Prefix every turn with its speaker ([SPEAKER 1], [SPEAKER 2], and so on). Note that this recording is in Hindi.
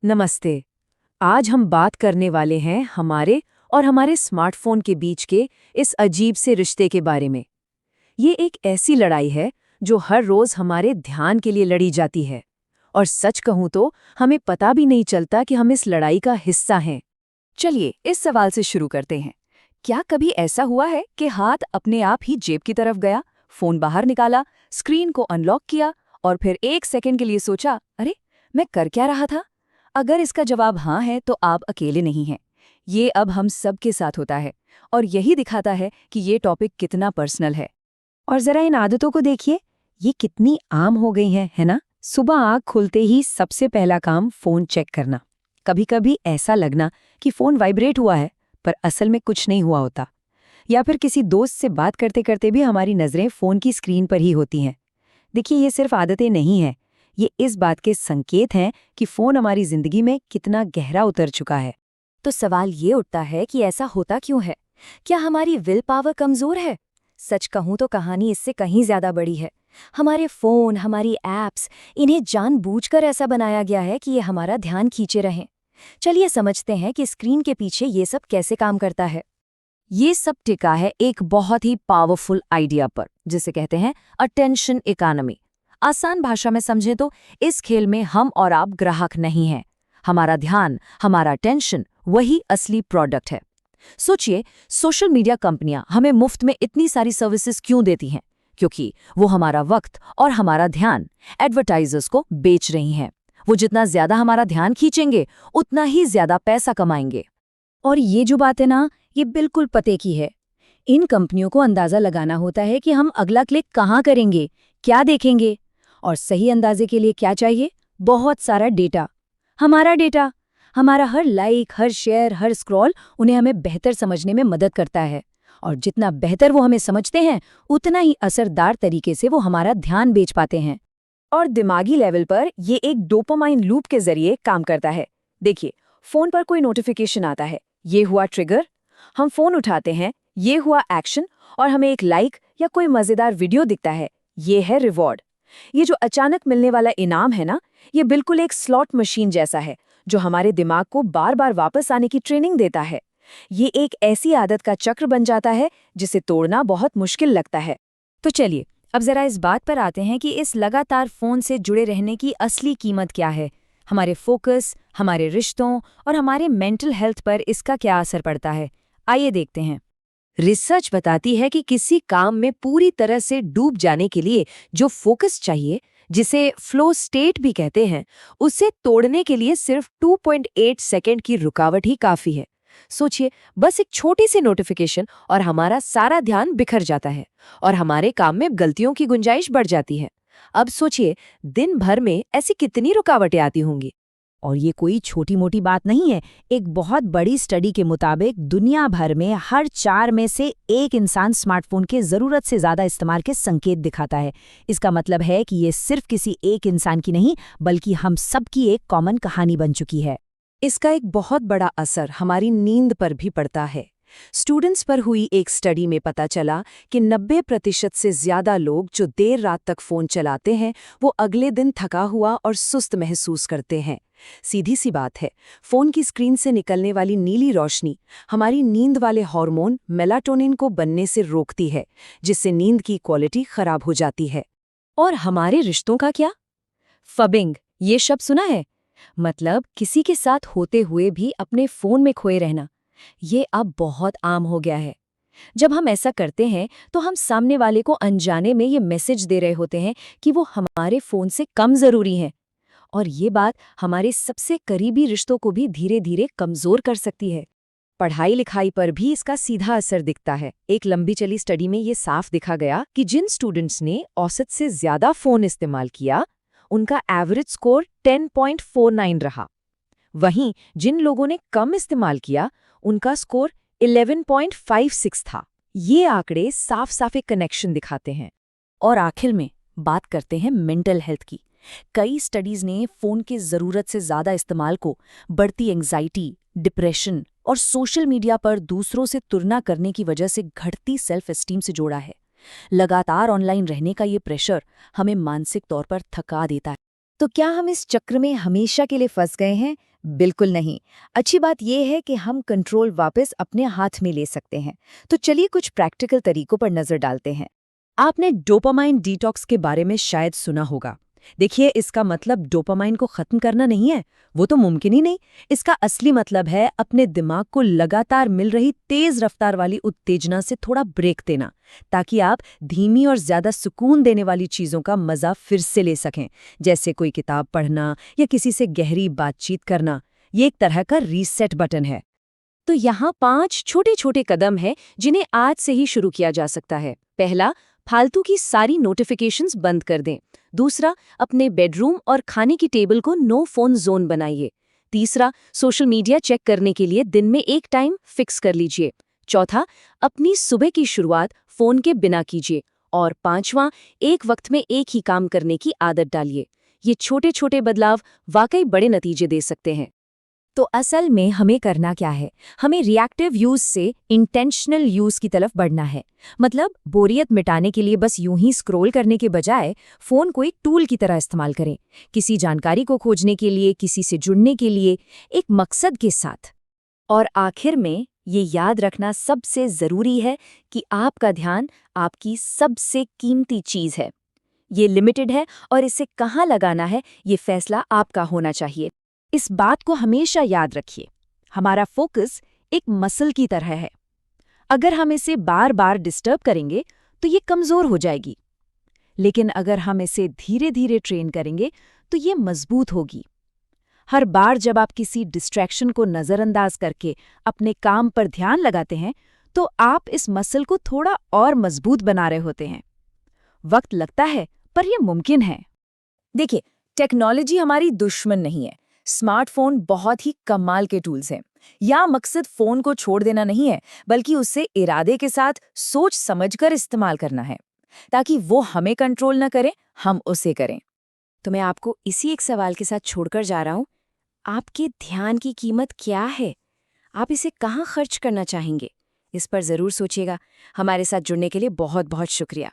[SPEAKER 1] नमस्ते। आज हम बात करने वाले हैं हमारे और हमारे स्मार्टफोन के बीच के इस अजीब से रिश्ते के बारे में। ये एक ऐसी लड़ाई है जो हर रोज हमारे ध्यान के लिए लड़ी जाती है, और सच कहूं तो हमें पता भी नहीं चलता कि हम इस लड़ाई का हिस्सा हैं।
[SPEAKER 2] चलिए इस सवाल से शुरू करते हैं। क्या कभी ऐसा हुआ है कि हाथ अपने आप ही जेब की तरफ गया, फोन बाहर निकाला, स्क्रीन को अनलॉक किया और फिर एक सेकंड के लिए सोचा, अरे मैं कर क्या रहा था? अगर इसका जवाब हाँ है तो आप अकेले नहीं हैं। ये अब हम सब के साथ होता है और यही दिखाता है कि ये टॉपिक कितना पर्सनल है।
[SPEAKER 1] और जरा इन आदतों को देखिए, ये कितनी आम हो गई हैं, है ना? सुबह आँख खुलते ही सबसे पहला काम फोन चेक करना। कभी-कभी ऐसा लगना कि फोन वाइब्रेट हुआ है, पर असल में कुछ नहीं हुआ होता। या फिर किसी दोस्त से बात करते करते भी हमारी नजरें फोन की स्क्रीन पर ही होती हैं। देखिए, ये सिर्फ आदतें नहीं हैं, ये इस बात के संकेत हैं कि फोन हमारी जिंदगी में कितना गहरा उतर चुका है।
[SPEAKER 2] तो सवाल ये उठता है कि ऐसा होता क्यों है? क्या हमारी विल पावर कमजोर है? सच कहूं तो कहानी इससे कहीं ज्यादा बड़ी है। हमारे फोन, हमारी ऐप्स, इन्हें जानबूझकर ऐसा बनाया गया है कि ये हमारा ध्यान खींचे रहें। चलिए समझते हैं कि स्क्रीन के पीछे ये सब कैसे काम करता है। ये सब टिका है एक बहुत ही पावरफुल आइडिया पर, जिसे कहते हैं अटेंशन इकोनॉमी। आसान भाषा में समझें तो इस खेल में हम और आप ग्राहक नहीं हैं। हमारा ध्यान, हमारा अटेंशन, वही असली प्रोडक्ट है। सोचिए, सोशल मीडिया कंपनियां हमें मुफ्त में इतनी सारी सर्विसेज क्यों देती हैं? क्योंकि वो हमारा वक्त और हमारा ध्यान एडवर्टाइजर्स को बेच रही हैं। वो जितना ज्यादा हमारा ध्यान खींचेंगे, उतना ही ज्यादा पैसा कमाएंगे।
[SPEAKER 1] और ये जो बात है ना, ये बिल्कुल पते की है। इन कंपनियों को अंदाजा लगाना होता है कि हम अगला क्लिक कहाँ करेंगे, क्या देखेंगे। और सही अंदाजे के लिए क्या चाहिए? बहुत सारा डेटा। हमारा डेटा, हमारा हर लाइक, हर शेयर, हर स्क्रॉल उन्हें हमें बेहतर समझने में मदद करता है। और जितना बेहतर वो हमें समझते हैं, उतना ही असरदार तरीके से वो हमारा ध्यान बेच पाते हैं।
[SPEAKER 2] और दिमागी लेवल पर ये एक डोपामाइन लूप के जरिए काम करता है। देखिए, फोन पर कोई नोटिफिकेशन आता है, ये हुआ ट्रिगर। हम फोन उठाते हैं, ये हुआ एक्शन, और हमें एक लाइक या कोई मजेदार वीडियो दिखता है, ये है रिवॉर्ड। ये जो अचानक मिलने वाला इनाम है ना, ये बिल्कुल एक स्लॉट मशीन जैसा है, जो हमारे दिमाग को बार बार वापस आने की ट्रेनिंग देता है। ये एक ऐसी आदत का चक्र बन जाता है जिसे तोड़ना बहुत मुश्किल लगता है।
[SPEAKER 1] तो चलिए, अब जरा इस बात पर आते हैं कि इस लगातार फोन से जुड़े रहने की असली कीमत क्या है। हमारे फोकस, हमारे रिश्तों और हमारे मेंटल हेल्थ पर इसका क्या असर पड़ता है? आइए देखते हैं। रिसर्च बताती है कि किसी काम में पूरी तरह से डूब जाने के लिए जो फोकस चाहिए, जिसे फ्लो स्टेट भी कहते हैं, उसे तोड़ने के लिए सिर्फ 2.8 सेकंड की रुकावट ही काफी है। सोचिए, बस एक छोटी सी नोटिफिकेशन और हमारा सारा ध्यान बिखर जाता है और हमारे काम में गलतियों की गुंजाइश बढ़ जाती है। अब सोचिए, दिन भर में ऐसी कितनी रुकावटें आती होंगी। और ये कोई छोटी मोटी बात नहीं है। एक बहुत बड़ी स्टडी के मुताबिक दुनिया भर में हर 4 में से 1 इंसान स्मार्टफोन के ज़रूरत से ज़्यादा इस्तेमाल के संकेत दिखाता है। इसका मतलब है कि ये सिर्फ किसी एक इंसान की नहीं, बल्कि हम सबकी एक कॉमन कहानी बन चुकी है।
[SPEAKER 2] इसका एक बहुत बड़ा असर हमारी नींद पर भी पड़ता है। स्टूडेंट्स पर हुई एक स्टडी में पता चला कि 90% से ज्यादा लोग जो देर रात तक फोन चलाते हैं, वो अगले दिन थका हुआ और सुस्त महसूस करते हैं। सीधी सी बात है, फोन की स्क्रीन से निकलने वाली नीली रोशनी हमारी नींद वाले हार्मोन मेलाटोनिन को बनने से रोकती है, जिससे नींद की क्वालिटी खराब हो जाती है।
[SPEAKER 1] और हमारे रिश्तों का क्या? फबिंग, ये शब्द सुना है? मतलब किसी के साथ होते हुए भी अपने फोन में खोए रहना। ये अब बहुत आम हो गया है। जब हम ऐसा करते हैं तो हम सामने वाले को अनजाने में ये मैसेज दे रहे होते हैं कि वो हमारे फोन से कम जरूरी हैं। और ये बात हमारे सबसे करीबी रिश्तों को भी धीरे धीरे कमजोर कर सकती है।
[SPEAKER 2] पढ़ाई लिखाई पर भी इसका सीधा असर दिखता है। एक लंबी चली स्टडी में ये साफ दिखा गया कि जिन स्टूडेंट्स ने औसत से ज्यादा फोन इस्तेमाल किया, उनका एवरेज स्कोर 10.49 रहा। वहीं जिन लोगों ने कम इस्तेमाल किया, उनका स्कोर 11.56 था। ये आंकड़े साफ साफ एक कनेक्शन दिखाते हैं।
[SPEAKER 1] और आखिर में बात करते हैं मेंटल हेल्थ की। कई स्टडीज ने फोन के जरूरत से ज्यादा इस्तेमाल को बढ़ती एंग्जाइटी, डिप्रेशन और सोशल मीडिया पर दूसरों से तुलना करने की वजह से घटती सेल्फ एस्टीम से जोड़ा है। लगातार ऑनलाइन रहने का ये प्रेशर हमें मानसिक तौर पर थका देता है।
[SPEAKER 2] तो क्या हम इस चक्र में हमेशा के लिए फंस गए हैं? बिल्कुल नहीं। अच्छी बात यह है कि हम कंट्रोल वापस अपने हाथ में ले सकते हैं। तो चलिए कुछ प्रैक्टिकल तरीकों पर नजर डालते हैं।
[SPEAKER 1] आपने डोपामाइन डिटॉक्स के बारे में शायद सुना होगा। देखिए, इसका मतलब डोपामाइन को खत्म करना नहीं है, वो तो मुमकिन ही नहीं। इसका असली मतलब है अपने दिमाग को लगातार मिल रही तेज रफ्तार वाली उत्तेजना से थोड़ा ब्रेक देना, ताकि आप धीमी और ज्यादा सुकून देने वाली चीजों का मजा फिर से ले सकें, जैसे कोई किताब पढ़ना या किसी से गहरी बातचीत करना। ये एक तरह का रीसेट बटन है।
[SPEAKER 2] तो यहाँ 5 छोटे छोटे कदम हैं जिन्हें आज से ही शुरू किया जा सकता है। पहला, फालतू की सारी नोटिफिकेशंस बंद कर दें। दूसरा, अपने बेडरूम और खाने की टेबल को नो फोन जोन बनाइए। तीसरा, सोशल मीडिया चेक करने के लिए दिन में एक टाइम फिक्स कर लीजिए। चौथा, अपनी सुबह की शुरुआत फोन के बिना कीजिए। और पांचवां, एक वक्त में एक ही काम करने की आदत डालिए। ये छोटे छोटे बदलाव वाकई बड़े नतीजे दे सकते हैं। तो असल में हमें करना क्या है? हमें रिएक्टिव यूज से इंटेंशनल यूज की तरफ बढ़ना है। मतलब बोरियत मिटाने के लिए बस यूं ही स्क्रॉल करने के बजाय फोन को एक टूल की तरह इस्तेमाल करें, किसी जानकारी को खोजने के लिए, किसी से जुड़ने के लिए, एक मकसद के साथ। और आखिर में ये याद रखना सबसे जरूरी है कि आपका ध्यान आपकी सबसे कीमती चीज है। ये लिमिटेड है और इसे कहाँ लगाना है, ये फैसला आपका होना चाहिए।
[SPEAKER 1] इस बात को हमेशा याद रखिए, हमारा फोकस एक मसल की तरह है। अगर हम इसे बार बार डिस्टर्ब करेंगे तो ये कमजोर हो जाएगी, लेकिन अगर हम इसे धीरे धीरे ट्रेन करेंगे तो ये मजबूत होगी। हर बार जब आप किसी डिस्ट्रैक्शन को नज़रअंदाज करके अपने काम पर ध्यान लगाते हैं तो आप इस मसल को थोड़ा और मजबूत बना रहे होते हैं। वक्त लगता है, पर यह मुमकिन है।
[SPEAKER 2] देखिए, टेक्नोलॉजी हमारी दुश्मन नहीं है। स्मार्टफोन बहुत ही कमाल के टूल्स हैं। या मकसद फोन को छोड़ देना नहीं है, बल्कि उसे इरादे के साथ सोच समझकर इस्तेमाल करना है, ताकि वो हमें कंट्रोल न करे, हम उसे करें। तो मैं आपको इसी एक सवाल के साथ छोड़कर जा रहा हूं। आपके ध्यान की कीमत क्या है? आप इसे कहाँ खर्च करना चाहेंगे? इस पर जरूर सोचिएगा। हमारे साथ जुड़ने के लिए बहुत बहुत शुक्रिया।